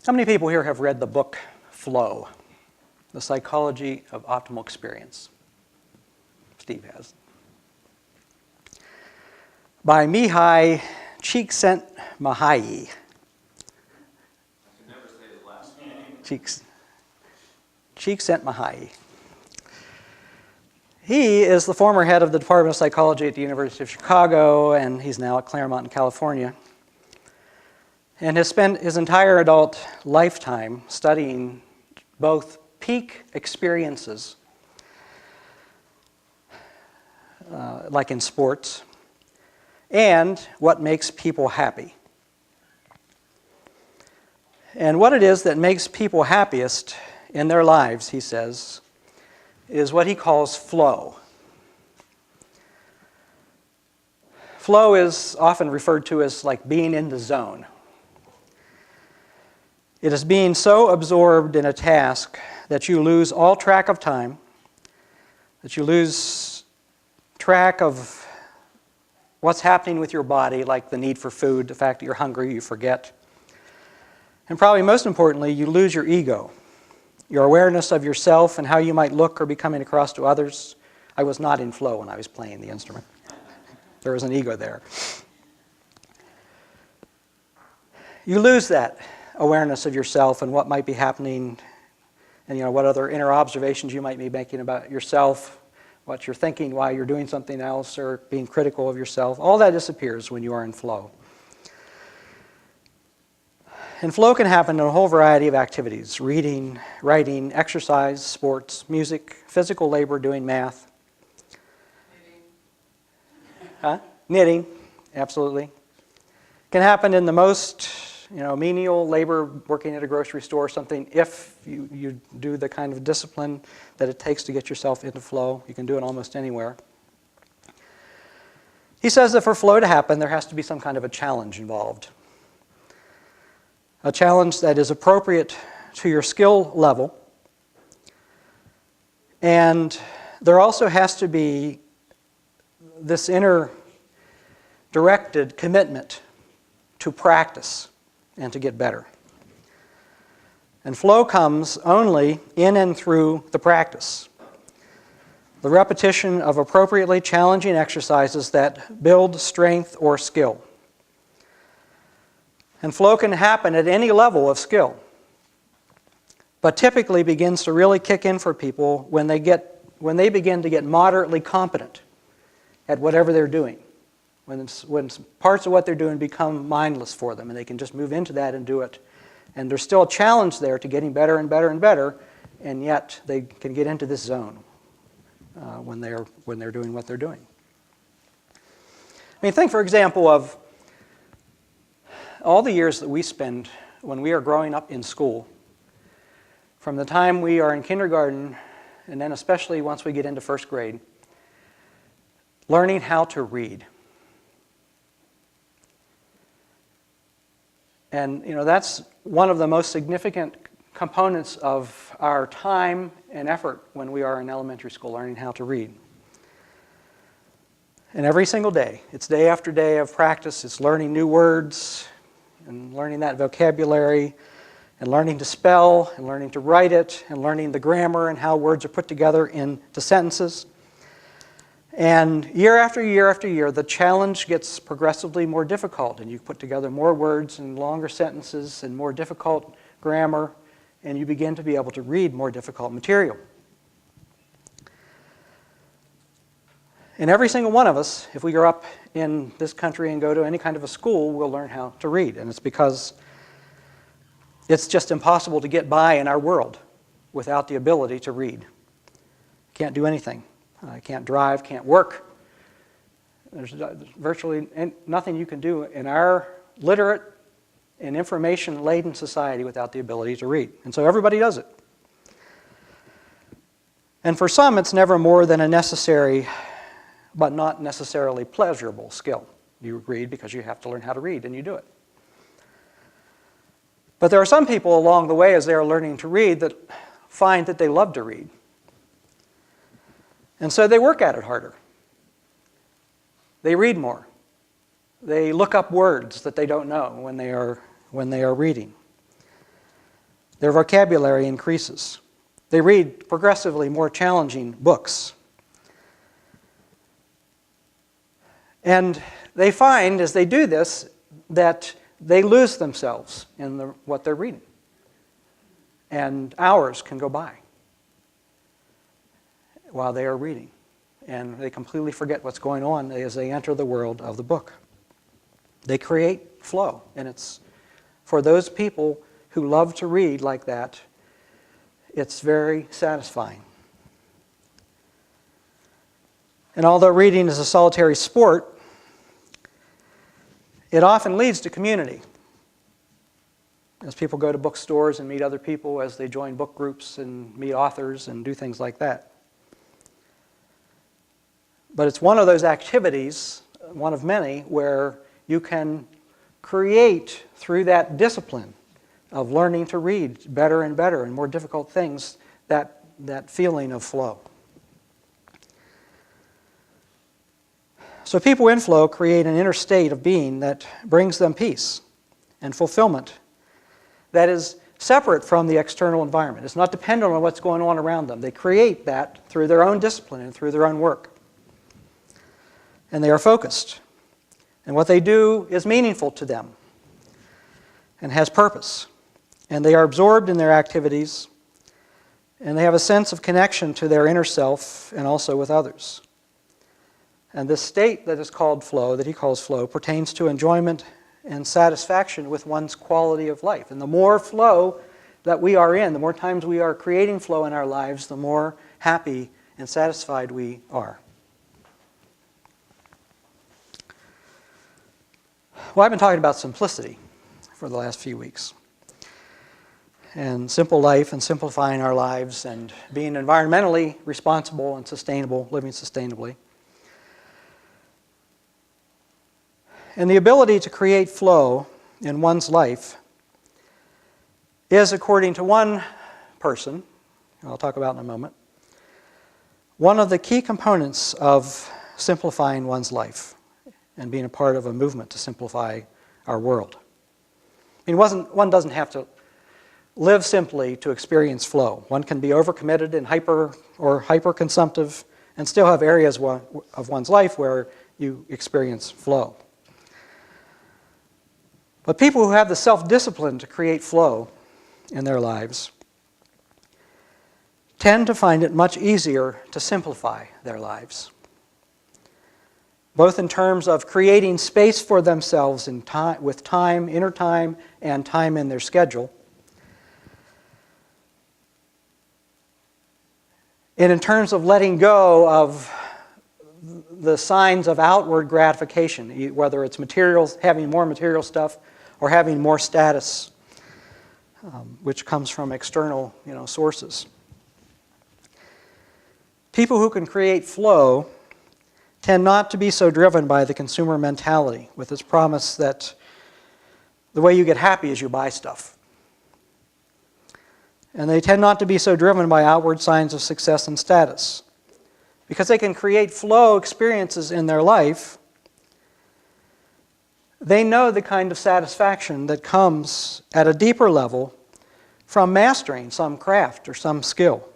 How many people here have read the book Flow, The Psychology of Optimal Experience? Steve has. By Mihai Csikszentmihalyi. Never say his last name. Csikszentmihalyi. He is the former head of the Department of Psychology at the University of Chicago, and he's now at Claremont in California. And has spent his entire adult lifetime studying both peak experiences, like in sports, and what makes people happy. And what it is that makes people happiest in their lives, he says, is what he calls flow. Flow is often referred to as like being in the zone. It is being so absorbed in a task that you lose all track of time, that you lose track of what's happening with your body, like the need for food, the fact that you're hungry, you forget. And probably most importantly, you lose your ego, your awareness of yourself and how you might look or be coming across to others. I was not in flow when I was playing the instrument. There was an ego there. You lose that awareness of yourself and what might be happening, and what other inner observations you might be making about yourself, what you're thinking while you're doing something else, or being critical of yourself. All that disappears when you are in flow. And flow can happen in a whole variety of activities: reading, writing, exercise, sports, music, physical labor, doing math. Knitting, absolutely. Can happen in the most menial labor, working at a grocery store, something, if you do the kind of discipline that it takes to get yourself into flow. You can do it almost anywhere. He says that for flow to happen, there has to be some kind of a challenge involved. A challenge that is appropriate to your skill level. And there also has to be this inner directed commitment to practice and to get better. And flow comes only in and through the practice. The repetition of appropriately challenging exercises that build strength or skill. And flow can happen at any level of skill, but typically begins to really kick in for people when they begin to get moderately competent at whatever they're doing. When parts of what they're doing become mindless for them, and they can just move into that and do it. And there's still a challenge there to getting better and better and better, and yet they can get into this zone when they're doing what they're doing. I mean, think, for example, of all the years that we spend when we are growing up in school, from the time we are in kindergarten, and then especially once we get into first grade, learning how to read. And that's one of the most significant components of our time and effort when we are in elementary school, learning how to read. And every single day, it's day after day of practice, it's learning new words and learning that vocabulary and learning to spell and learning to write it and learning the grammar and how words are put together into sentences. And year after year after year, the challenge gets progressively more difficult, and you put together more words and longer sentences and more difficult grammar, and you begin to be able to read more difficult material. And every single one of us, if we grow up in this country and go to any kind of a school, will learn how to read. And it's because it's just impossible to get by in our world without the ability to read. You can't do anything. Can't drive, can't work. There's virtually nothing you can do in our literate and information-laden society without the ability to read. And so everybody does it. And for some, it's never more than a necessary but not necessarily pleasurable skill. You read because you have to learn how to read, and you do it. But there are some people along the way as they are learning to read that find that they love to read. And so they work at it harder. They read more. They look up words that they don't know when they are reading. Their vocabulary increases. They read progressively more challenging books. And they find, as they do this, that they lose themselves in what they're reading. And hours can go by while they are reading. And they completely forget what's going on as they enter the world of the book. They create flow. And it's for those people who love to read like that, it's very satisfying. And although reading is a solitary sport, it often leads to community. As people go to bookstores and meet other people, as they join book groups and meet authors and do things like that. But it's one of those activities, one of many, where you can create through that discipline of learning to read better and better and more difficult things, that feeling of flow. So people in flow create an inner state of being that brings them peace and fulfillment that is separate from the external environment. It's not dependent on what's going on around them. They create that through their own discipline and through their own work. And they are focused. And what they do is meaningful to them and has purpose. And they are absorbed in their activities, and they have a sense of connection to their inner self and also with others. And this state that is called flow, that he calls flow, pertains to enjoyment and satisfaction with one's quality of life. And the more flow that we are in, the more times we are creating flow in our lives, the more happy and satisfied we are. Well, I've been talking about simplicity for the last few weeks. And simple life and simplifying our lives and being environmentally responsible and sustainable, living sustainably. And the ability to create flow in one's life is, according to one person, I'll talk about in a moment, one of the key components of simplifying one's life and being a part of a movement to simplify our world. I mean, one doesn't have to live simply to experience flow. One can be overcommitted and hyper-consumptive and still have areas of one's life where you experience flow. But people who have the self-discipline to create flow in their lives tend to find it much easier to simplify their lives, both in terms of creating space for themselves in time, with time, inner time, and time in their schedule, and in terms of letting go of the signs of outward gratification, whether it's materials, having more material stuff, or having more status, which comes from external, sources. People who can create flow tend not to be so driven by the consumer mentality with its promise that the way you get happy is you buy stuff. And they tend not to be so driven by outward signs of success and status. Because they can create flow experiences in their life, they know the kind of satisfaction that comes at a deeper level from mastering some craft or some skill.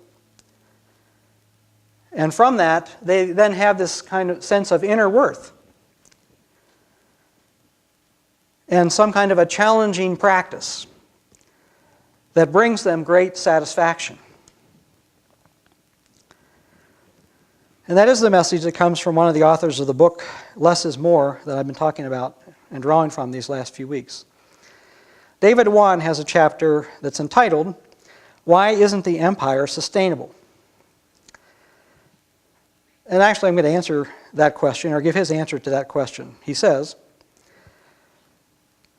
And from that, they then have this kind of sense of inner worth and some kind of a challenging practice that brings them great satisfaction. And that is the message that comes from one of the authors of the book, Less is More, that I've been talking about and drawing from these last few weeks. David Wan has a chapter that's entitled, Why Isn't the Empire Sustainable? And actually I'm going to answer that question, or give his answer to that question. He says,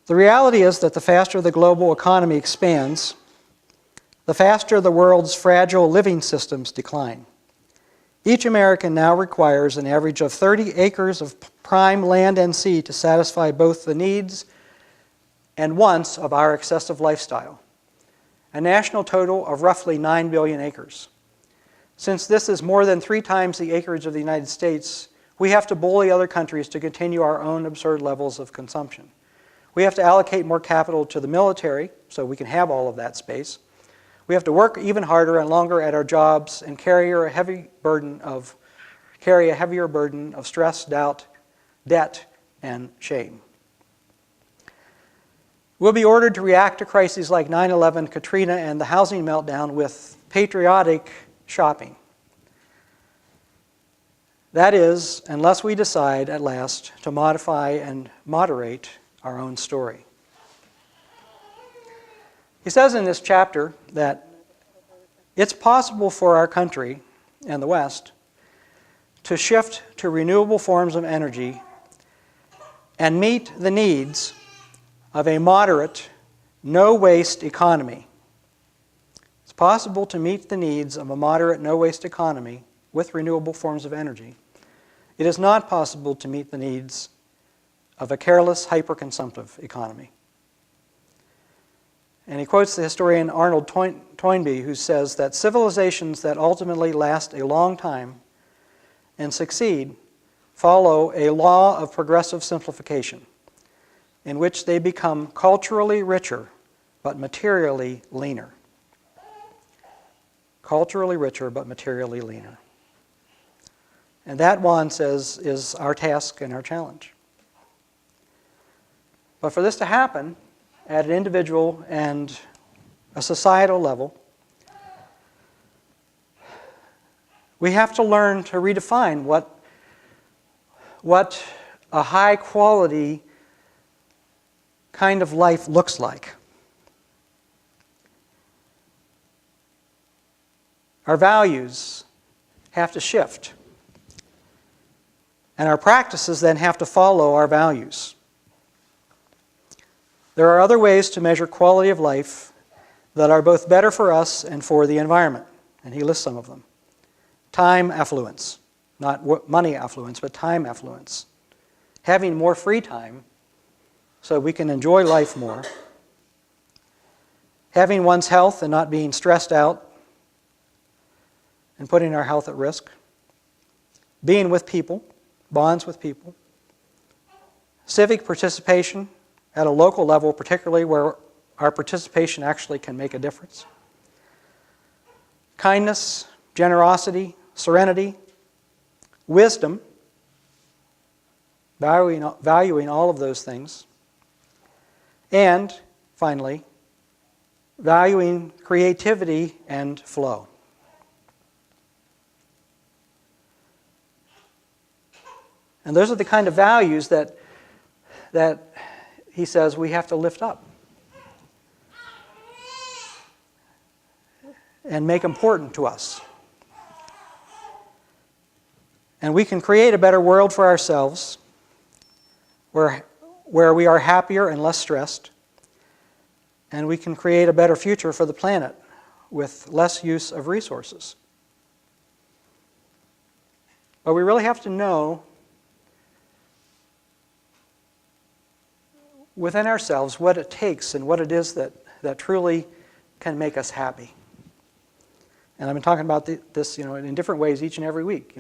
the reality is that the faster the global economy expands, the faster the world's fragile living systems decline. Each American now requires an average of 30 acres of prime land and sea to satisfy both the needs and wants of our excessive lifestyle, a national total of roughly 9 billion acres. Since this is more than 3 times the acreage of the United States, we have to bully other countries to continue our own absurd levels of consumption. We have to allocate more capital to the military so we can have all of that space. We have to work even harder and longer at our jobs and carry a heavier burden of stress, doubt, debt, and shame. We'll be ordered to react to crises like 9/11, Katrina, and the housing meltdown with patriotic shopping. That is, unless we decide at last to modify and moderate our own story. He says in this chapter that it's possible for our country and the West to shift to renewable forms of energy and meet the needs of a moderate, no-waste economy. It's possible to meet the needs of a moderate, no-waste economy with renewable forms of energy. It is not possible to meet the needs of a careless, hyper-consumptive economy. And he quotes the historian Arnold Toynbee, who says that civilizations that ultimately last a long time and succeed follow a law of progressive simplification, in which they become culturally richer but materially leaner. Culturally richer but materially leaner. And that, Juan says, is our task and our challenge. But for this to happen at an individual and a societal level, we have to learn to redefine what a high-quality kind of life looks like. Our values have to shift, and our practices then have to follow our values. There are other ways to measure quality of life that are both better for us and for the environment, and he lists some of them. Time affluence, not money affluence, but time affluence. Having more free time so we can enjoy life more. Having one's health and not being stressed out and putting our health at risk. Being with people, bonds with people. Civic participation at a local level, particularly where our participation actually can make a difference. Kindness, generosity, serenity, wisdom, valuing all of those things. And, finally, valuing creativity and flow. And those are the kind of values that he says we have to lift up and make important to us. And we can create a better world for ourselves where we are happier and less stressed, and we can create a better future for the planet with less use of resources. But we really have to know within ourselves what it takes and what it is that truly can make us happy. And I've been talking about this, in different ways each and every week.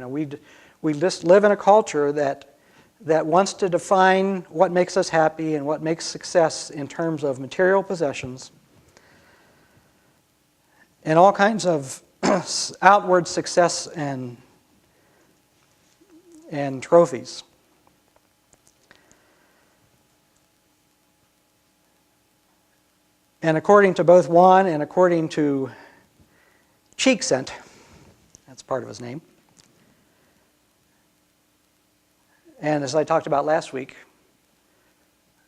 We just live in a culture that wants to define what makes us happy and what makes success in terms of material possessions and all kinds of outward success and trophies. And according to both Juan and according to Cheeksent, that's part of his name, and as I talked about last week,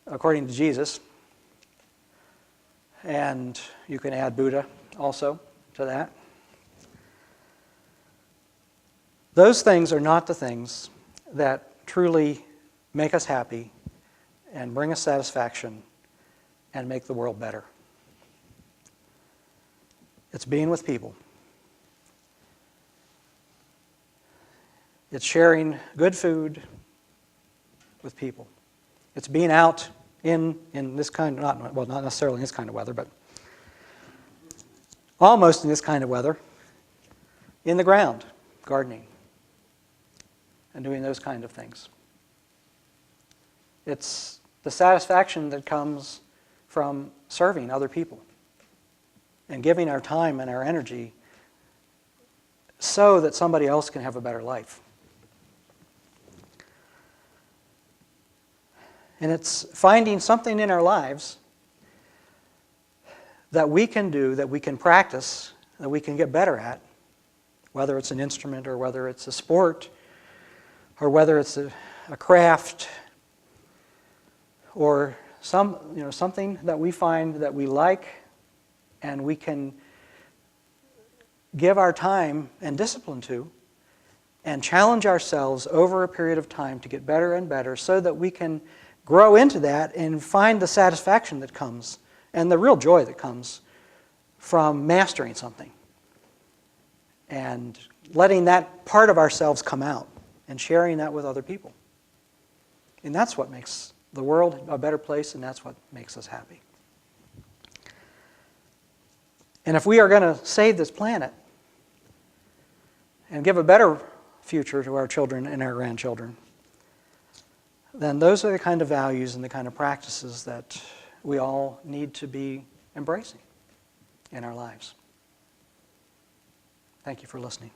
according to Jesus, and you can add Buddha also to that, those things are not the things that truly make us happy and bring us satisfaction and make the world better. It's being with people. It's sharing good food with people. It's being out in this kind of, not necessarily in this kind of weather, but almost in this kind of weather, in the ground, gardening, and doing those kind of things. It's the satisfaction that comes from serving other people. and giving our time and our energy so that somebody else can have a better life. And it's finding something in our lives that we can do, that we can practice, that we can get better at, whether it's an instrument or whether it's a sport or whether it's a craft or something that we find that we like and we can give our time and discipline to and challenge ourselves over a period of time to get better and better so that we can grow into that and find the satisfaction that comes and the real joy that comes from mastering something and letting that part of ourselves come out and sharing that with other people. And that's what makes the world a better place, and that's what makes us happy. And if we are going to save this planet and give a better future to our children and our grandchildren, then those are the kind of values and the kind of practices that we all need to be embracing in our lives. Thank you for listening.